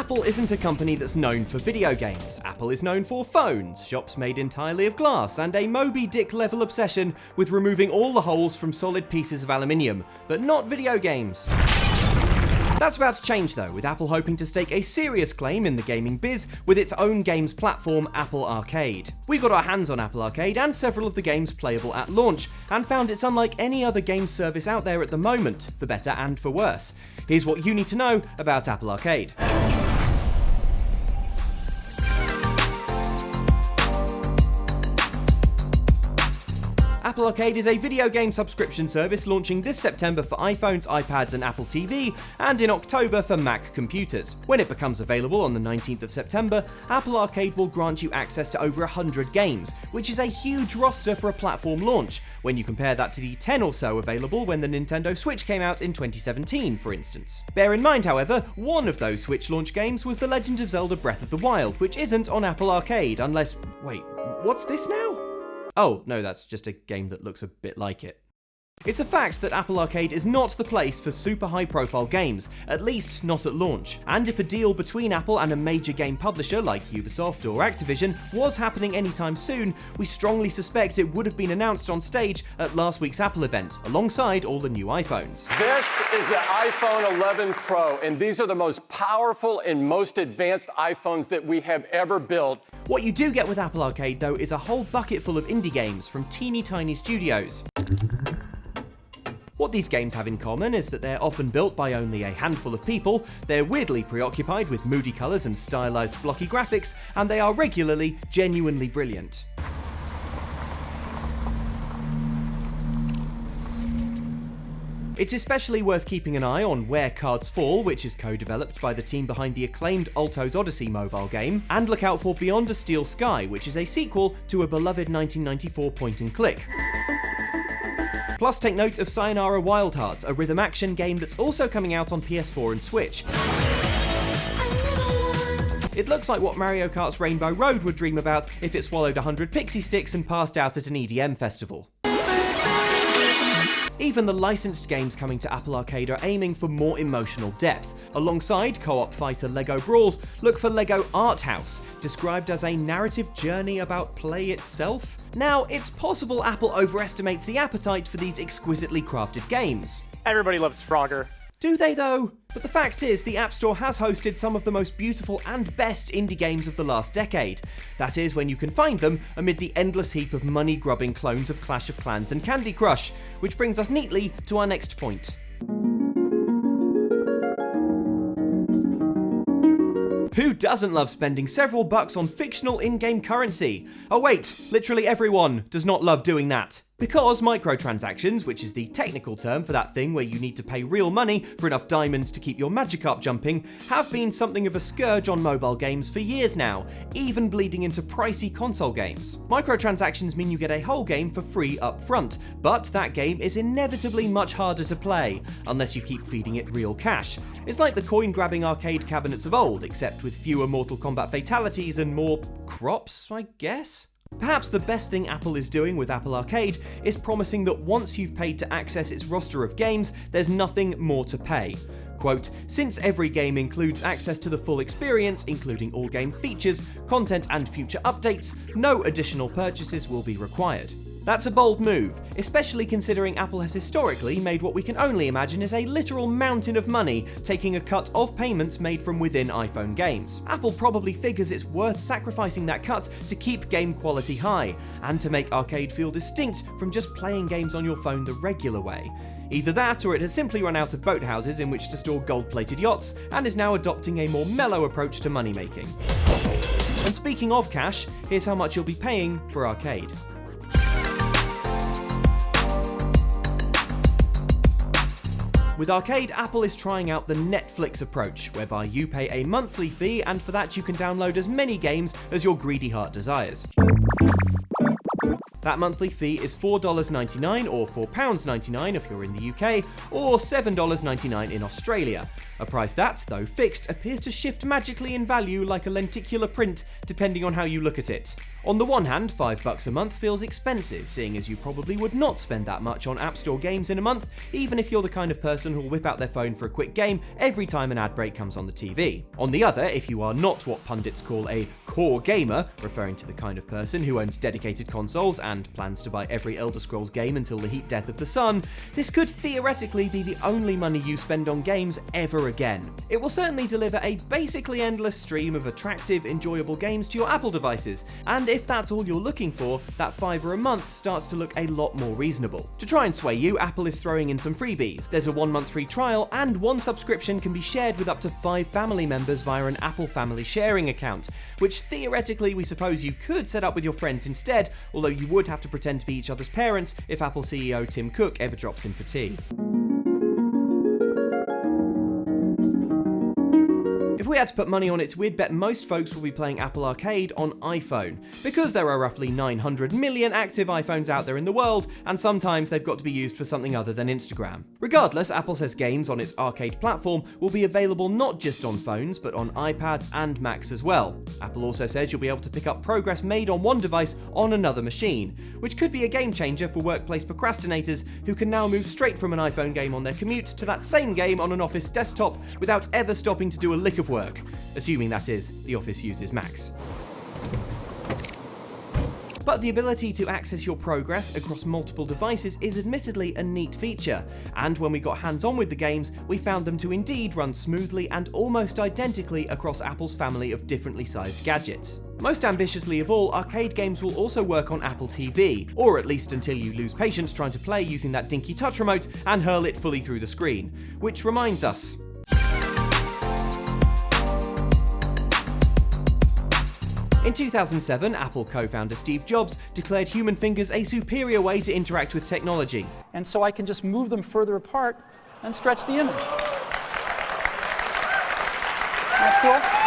Apple isn't a company that's known for video games. Apple is known for phones, shops made entirely of glass, and a Moby Dick level obsession with removing all the holes from solid pieces of aluminium, but not video games. That's about to change though, with Apple hoping to stake a serious claim in the gaming biz with its own games platform, Apple Arcade. We got our hands on Apple Arcade and several of the games playable at launch, and found it's unlike any other game service out there at the moment, for better and for worse. Here's what you need to know about Apple Arcade. Apple Arcade is a video game subscription service launching this September for iPhones, iPads and Apple TV, and in October for Mac computers. When it becomes available on the 19th of September, Apple Arcade will grant you access to over 100 games, which is a huge roster for a platform launch, when you compare that to the 10 or so available when the Nintendo Switch came out in 2017, for instance. Bear in mind, however, one of those Switch launch games was The Legend of Zelda Breath of the Wild, which isn't on Apple Arcade unless... wait, what's this now? Oh, no, that's just a game that looks a bit like it. It's a fact that Apple Arcade is not the place for super high-profile games, at least not at launch. And if a deal between Apple and a major game publisher like Ubisoft or Activision was happening anytime soon, we strongly suspect it would have been announced on stage at last week's Apple event, alongside all the new iPhones. This is the iPhone 11 Pro, and these are the most powerful and most advanced iPhones that we have ever built. What you do get with Apple Arcade, though, is a whole bucket full of indie games from teeny tiny studios. What these games have in common is that they're often built by only a handful of people, they're weirdly preoccupied with moody colours and stylised blocky graphics, and they are regularly genuinely brilliant. It's especially worth keeping an eye on Where Cards Fall, which is co-developed by the team behind the acclaimed Alto's Odyssey mobile game, and look out for Beyond a Steel Sky, which is a sequel to a beloved 1994 point-and-click. Plus, take note of Sayonara Wild Hearts, a rhythm action game that's also coming out on PS4 and Switch. It looks like what Mario Kart's Rainbow Road would dream about if it swallowed 100 pixie sticks and passed out at an EDM festival. Even the licensed games coming to Apple Arcade are aiming for more emotional depth. Alongside co-op fighter LEGO Brawls, look for LEGO Art House, described as a narrative journey about play itself. Now, it's possible Apple overestimates the appetite for these exquisitely crafted games. Everybody loves Frogger. Do they though? But the fact is, the App Store has hosted some of the most beautiful and best indie games of the last decade. That is, when you can find them amid the endless heap of money-grubbing clones of Clash of Clans and Candy Crush, which brings us neatly to our next point. Who doesn't love spending several bucks on fictional in-game currency? Oh wait, literally everyone does not love doing that. Because microtransactions, which is the technical term for that thing where you need to pay real money for enough diamonds to keep your Magikarp jumping, have been something of a scourge on mobile games for years now, even bleeding into pricey console games. Microtransactions mean you get a whole game for free up front, but that game is inevitably much harder to play, unless you keep feeding it real cash. It's like the coin-grabbing arcade cabinets of old, except with fewer Mortal Kombat fatalities and more crops, I guess? Perhaps the best thing Apple is doing with Apple Arcade is promising that once you've paid to access its roster of games, there's nothing more to pay. Quote, since every game includes access to the full experience, including all game features, content and future updates, no additional purchases will be required. That's a bold move, especially considering Apple has historically made what we can only imagine is a literal mountain of money taking a cut of payments made from within iPhone games. Apple probably figures it's worth sacrificing that cut to keep game quality high, and to make Arcade feel distinct from just playing games on your phone the regular way. Either that, or it has simply run out of boathouses in which to store gold-plated yachts, and is now adopting a more mellow approach to money-making. And speaking of cash, here's how much you'll be paying for Arcade. With Arcade, Apple is trying out the Netflix approach, whereby you pay a monthly fee and for that you can download as many games as your greedy heart desires. That monthly fee is $4.99 or £4.99 if you're in the UK, or $7.99 in Australia. A price that, though fixed, appears to shift magically in value like a lenticular print depending on how you look at it. On the one hand, $5 a month feels expensive, seeing as you probably would not spend that much on App Store games in a month, even if you're the kind of person who'll whip out their phone for a quick game every time an ad break comes on the TV. On the other, if you are not what pundits call a core gamer, referring to the kind of person who owns dedicated consoles and plans to buy every Elder Scrolls game until the heat death of the sun, this could theoretically be the only money you spend on games ever again. It will certainly deliver a basically endless stream of attractive, enjoyable games to your Apple devices, and if that's all you're looking for, that $5 a month starts to look a lot more reasonable. To try and sway you, Apple is throwing in some freebies. There's a 1-month free trial, and one subscription can be shared with up to 5 family members via an Apple Family Sharing account, which theoretically we suppose you could set up with your friends instead, although you would have to pretend to be each other's parents if Apple CEO Tim Cook ever drops in for tea. If we had to put money on it, we'd bet most folks will be playing Apple Arcade on iPhone, because there are roughly 900 million active iPhones out there in the world, and sometimes they've got to be used for something other than Instagram. Regardless, Apple says games on its arcade platform will be available not just on phones, but on iPads and Macs as well. Apple also says you'll be able to pick up progress made on one device on another machine, which could be a game changer for workplace procrastinators who can now move straight from an iPhone game on their commute to that same game on an Office desktop without ever stopping to do a lick of work, assuming that is, the Office uses Macs. But the ability to access your progress across multiple devices is admittedly a neat feature, and when we got hands-on with the games, we found them to indeed run smoothly and almost identically across Apple's family of differently sized gadgets. Most ambitiously of all, arcade games will also work on Apple TV, or at least until you lose patience trying to play using that dinky touch remote and hurl it fully through the screen. Which reminds us, in 2007, Apple co-founder Steve Jobs declared human fingers a superior way to interact with technology. And so I can just move them further apart and stretch the image. Not cool?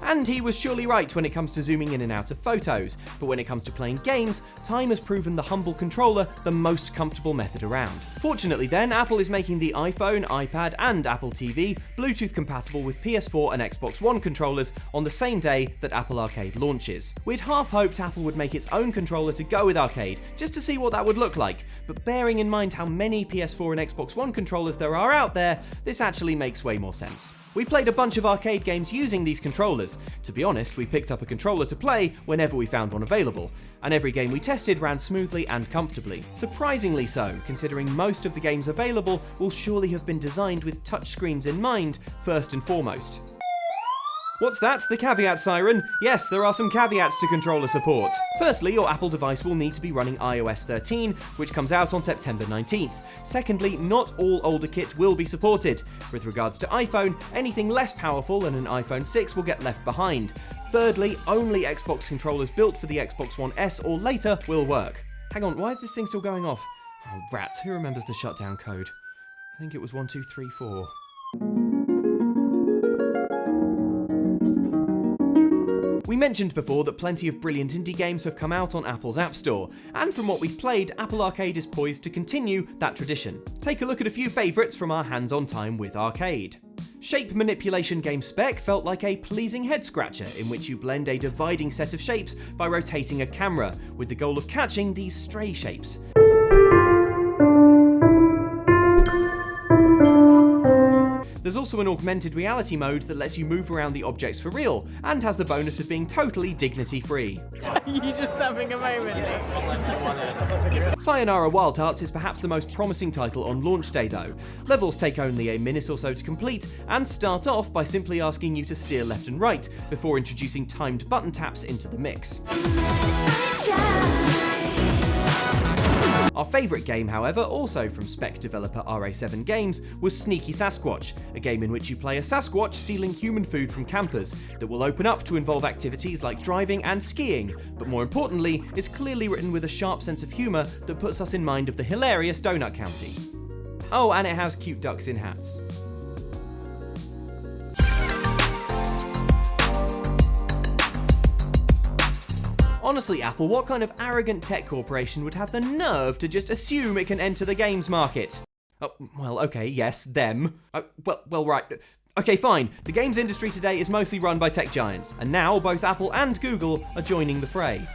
And he was surely right when it comes to zooming in and out of photos, but when it comes to playing games, time has proven the humble controller the most comfortable method around. Fortunately then, Apple is making the iPhone, iPad and Apple TV Bluetooth compatible with PS4 and Xbox One controllers on the same day that Apple Arcade launches. We'd half hoped Apple would make its own controller to go with Arcade, just to see what that would look like, but bearing in mind how many PS4 and Xbox One controllers there are out there, this actually makes way more sense. We played a bunch of arcade games using these controllers. To be honest, we picked up a controller to play whenever we found one available, and every game we tested ran smoothly and comfortably. Surprisingly so, considering most of the games available will surely have been designed with touchscreens in mind, first and foremost. What's that? The caveat siren? Yes, there are some caveats to controller support. Firstly, your Apple device will need to be running iOS 13, which comes out on September 19th. Secondly, not all older kit will be supported. With regards to iPhone, anything less powerful than an iPhone 6 will get left behind. Thirdly, only Xbox controllers built for the Xbox One S or later will work. Hang on, why is this thing still going off? Oh, rats, who remembers the shutdown code? I think it was 1234. We mentioned before that plenty of brilliant indie games have come out on Apple's App Store, and from what we've played, Apple Arcade is poised to continue that tradition. Take a look at a few favourites from our hands-on time with Arcade. Shape manipulation game Spec felt like a pleasing head-scratcher in which you blend a dividing set of shapes by rotating a camera, with the goal of catching these stray shapes. There's also an augmented reality mode that lets you move around the objects for real, and has the bonus of being totally dignity-free. You just having a moment. Sayonara Wild Hearts is perhaps the most promising title on launch day though. Levels take only a minute or so to complete, and start off by simply asking you to steer left and right, before introducing timed button taps into the mix. Our favourite game, however, also from Spec developer RA7 Games, was Sneaky Sasquatch, a game in which you play a Sasquatch stealing human food from campers, that will open up to involve activities like driving and skiing, but more importantly, is clearly written with a sharp sense of humour that puts us in mind of the hilarious Donut County. Oh, and it has cute ducks in hats. Honestly, Apple, what kind of arrogant tech corporation would have the nerve to just assume it can enter the games market? Oh, well, okay, yes, them. Well, right. Okay, fine, the games industry today is mostly run by tech giants, and now both Apple and Google are joining the fray.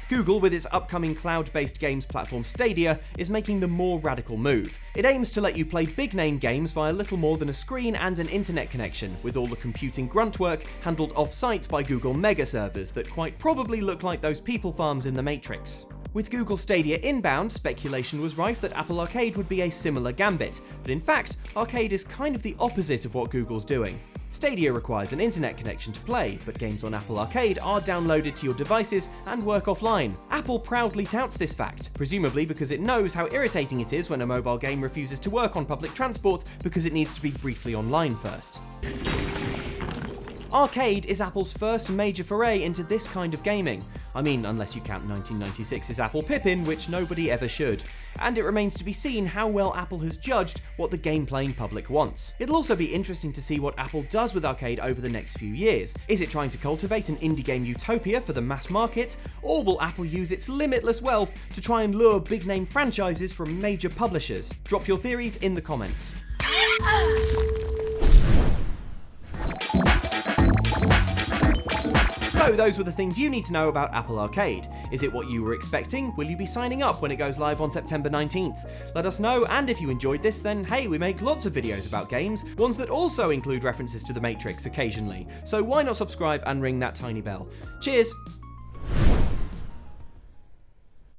Google, with its upcoming cloud-based games platform Stadia, is making the more radical move. It aims to let you play big-name games via little more than a screen and an internet connection, with all the computing grunt work handled off-site by Google mega servers that quite probably look like those people farms in The Matrix. With Google Stadia inbound, speculation was rife that Apple Arcade would be a similar gambit, but in fact, Arcade is kind of the opposite of what Google's doing. Stadia requires an internet connection to play, but games on Apple Arcade are downloaded to your devices and work offline. Apple proudly touts this fact, presumably because it knows how irritating it is when a mobile game refuses to work on public transport because it needs to be briefly online first. Arcade is Apple's first major foray into this kind of gaming. I mean, unless you count 1996's Apple Pippin, which nobody ever should. And it remains to be seen how well Apple has judged what the game-playing public wants. It'll also be interesting to see what Apple does with Arcade over the next few years. Is it trying to cultivate an indie game utopia for the mass market, or will Apple use its limitless wealth to try and lure big-name franchises from major publishers? Drop your theories in the comments. So those were the things you need to know about Apple Arcade. Is it what you were expecting? Will you be signing up when it goes live on September 19th? Let us know, and if you enjoyed this, then hey, we make lots of videos about games, ones that also include references to The Matrix occasionally, so why not subscribe and ring that tiny bell? Cheers!